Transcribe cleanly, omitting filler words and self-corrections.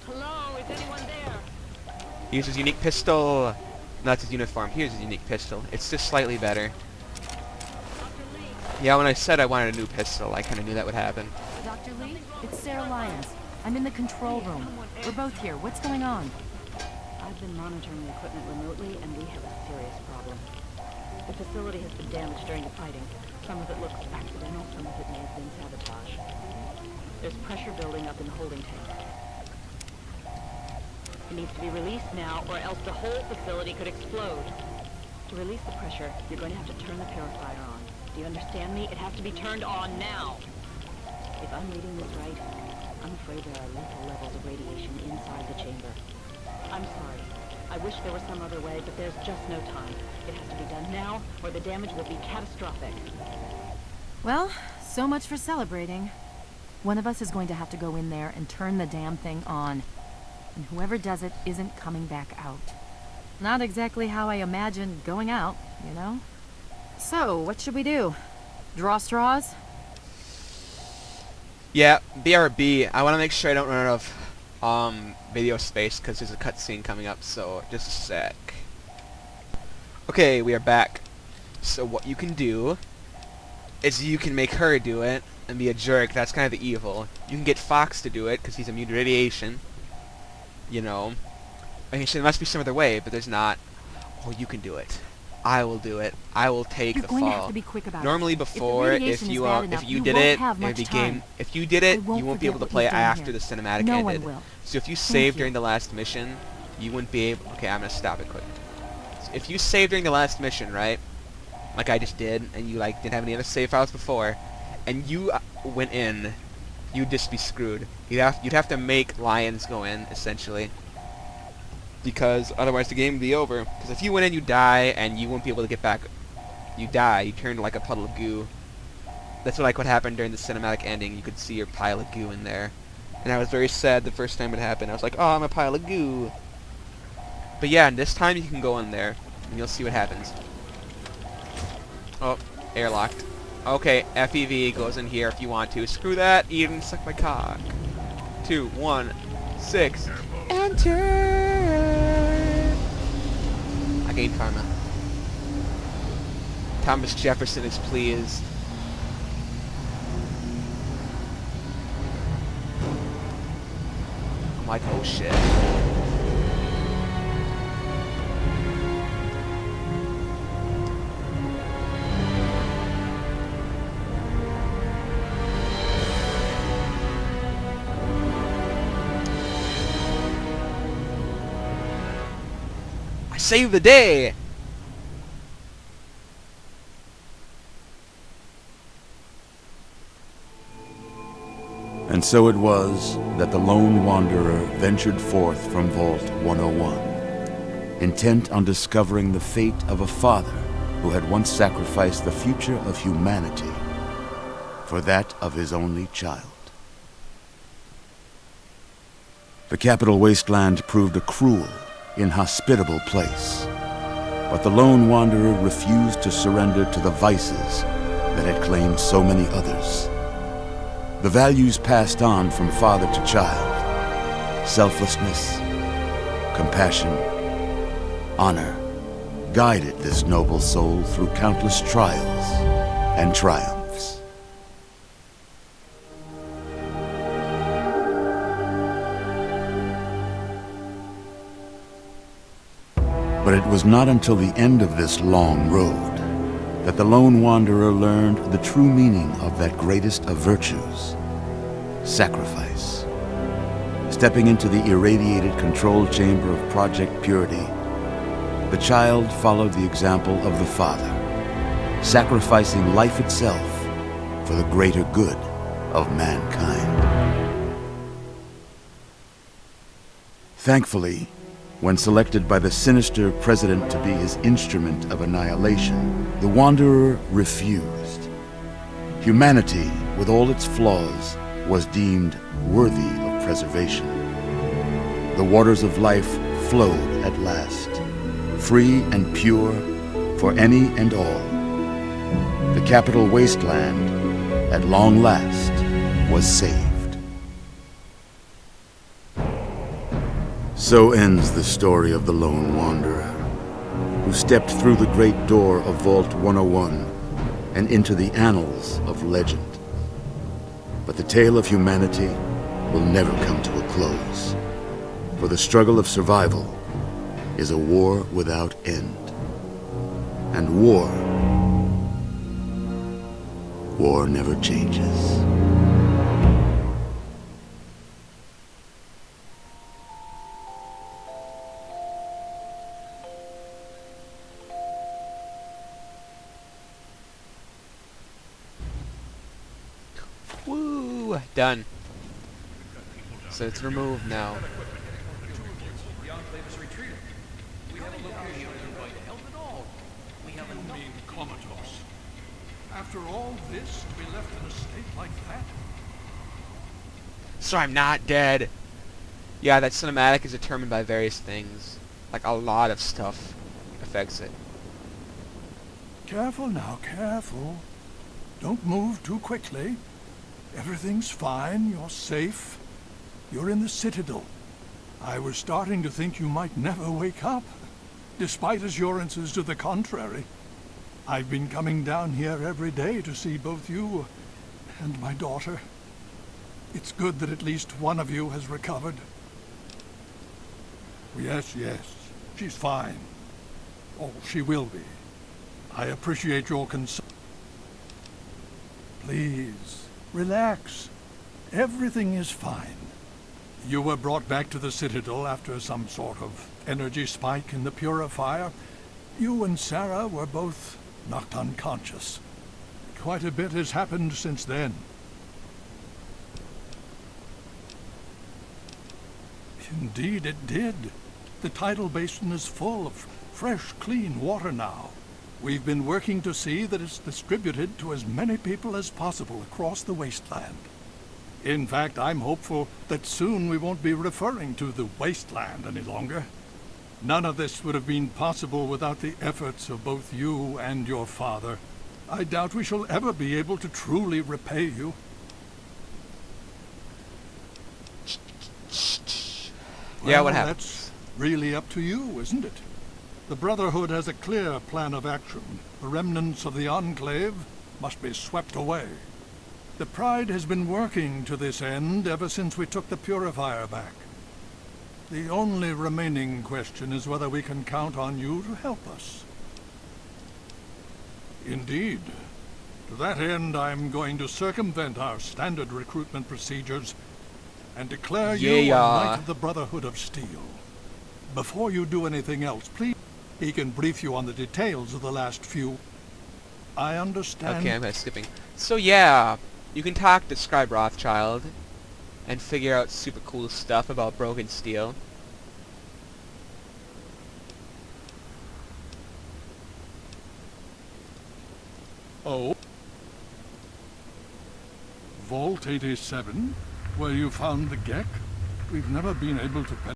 Hello, is anyone there? Here's his unique pistol. No, that's his uniform. Here's his unique pistol. It's just slightly better. Dr. Lee, Yeah, when I said I wanted a new pistol, I kind of knew that would happen. Dr. Lee, it's Sarah Lyons. I'm in the control room. We're both here. What's going on? I've been monitoring the equipment remotely, and we have a serious problem. The facility has been damaged during the fighting. Some of it looks accidental, some of it may have been sabotage. There's pressure building up in the holding tank. It needs to be released now, or else the whole facility could explode. To release the pressure, you're going to have to turn the purifier on. Do you understand me? It has to be turned on now. If I'm reading this right, I'm afraid there are lethal levels of radiation inside the chamber. I'm sorry. I wish there was some other way, but there's just no time. It has to be done now, or the damage will be catastrophic. Well, so much for celebrating. One of us is going to have to go in there and turn the damn thing on. And whoever does it isn't coming back out. Not exactly how I imagined going out, you know? So, what should we do? Draw straws? Yeah, BRB. I want to make sure I don't run out of video space because there's a cutscene coming up. So just a sec. Okay, we are back. So what you can do is you can make her do it and be a jerk. That's kind of the evil. You can get Fox to do it because he's immune to radiation. You know. I mean, there must be some other way, but there's not. Oh, you can do it. I will do it. I will take You're the going to fall. have to be quick about Normally it. before, if you did it, it'd be game. If you did it, you won't be able to play it after the cinematic No ended. one will. So if you saved during the last mission, you wouldn't be able. Okay, I'm gonna stop it quick. So if you saved during the last mission, right? Like I just did, and you like didn't have any other save files before, and you went in, you'd just be screwed. You'd have to make Lions go in essentially. Because otherwise the game would be over. Because if you went in, you die, and you won't be able to get back. You die. You turn to like a puddle of goo. That's what happened during the cinematic ending. You could see your pile of goo in there. And I was very sad the first time it happened. I was like, oh, I'm a pile of goo. But yeah, and this time you can go in there, and you'll see what happens. Oh, airlocked. Okay, FEV goes in here if you want to. Screw that, Eden, suck my cock. 2, 1, 6. Enter! I gained karma. Thomas Jefferson is pleased. I'm like, oh shit. Save the day! And so it was that the lone wanderer ventured forth from Vault 101, intent on discovering the fate of a father who had once sacrificed the future of humanity for that of his only child. The capital wasteland proved a cruel, inhospitable place, but the lone wanderer refused to surrender to the vices that had claimed so many others. The values passed on from father to child, selflessness, compassion, honor, guided this noble soul through countless trials and triumphs. But it was not until the end of this long road that the lone wanderer learned the true meaning of that greatest of virtues, sacrifice. Stepping into the irradiated control chamber of Project Purity, the child followed the example of the father, sacrificing life itself for the greater good of mankind. Thankfully, when selected by the sinister president to be his instrument of annihilation, the Wanderer refused. Humanity, with all its flaws, was deemed worthy of preservation. The waters of life flowed at last, free and pure for any and all. The capital wasteland, at long last, was saved. So ends the story of the Lone Wanderer, who stepped through the great door of Vault 101 and into the annals of legend. But the tale of humanity will never come to a close, for the struggle of survival is a war without end. And war never changes. Woo! Done. So it's removed now. Comatose. After all this, to be left in a state like that? So I'm not dead. Yeah, that cinematic is determined by various things. Like a lot of stuff affects it. Careful now, careful. Don't move too quickly. Everything's fine, you're safe. You're in the Citadel. I was starting to think you might never wake up, despite assurances to the contrary. I've been coming down here every day to see both you and my daughter. It's good that at least one of you has recovered. Yes, she's fine. Oh, she will be. I appreciate your concern. Please, relax. Everything is fine. You were brought back to the Citadel after some sort of energy spike in the purifier. You and Sarah were both knocked unconscious. Quite a bit has happened since then. Indeed it did. The tidal basin is full of fresh, clean water now. We've been working to see that it's distributed to as many people as possible across the wasteland. In fact, I'm hopeful that soon we won't be referring to the wasteland any longer. None of this would have been possible without the efforts of both you and your father. I doubt we shall ever be able to truly repay you. Yeah, Well, what happened? That's really up to you, isn't it? The Brotherhood has a clear plan of action. The remnants of the Enclave must be swept away. The Pride has been working to this end ever since we took the Purifier back. The only remaining question is whether we can count on you to help us. Indeed. To that end, I'm going to circumvent our standard recruitment procedures and declare you a Knight of the Brotherhood of Steel. Before you do anything else, please, he can brief you on the details of the last few. I understand. Okay, I'm skipping. So yeah, you can talk to Scribe Rothschild and figure out super cool stuff about broken steel. Oh? Vault 87? Where you found the Gek? We've never been able to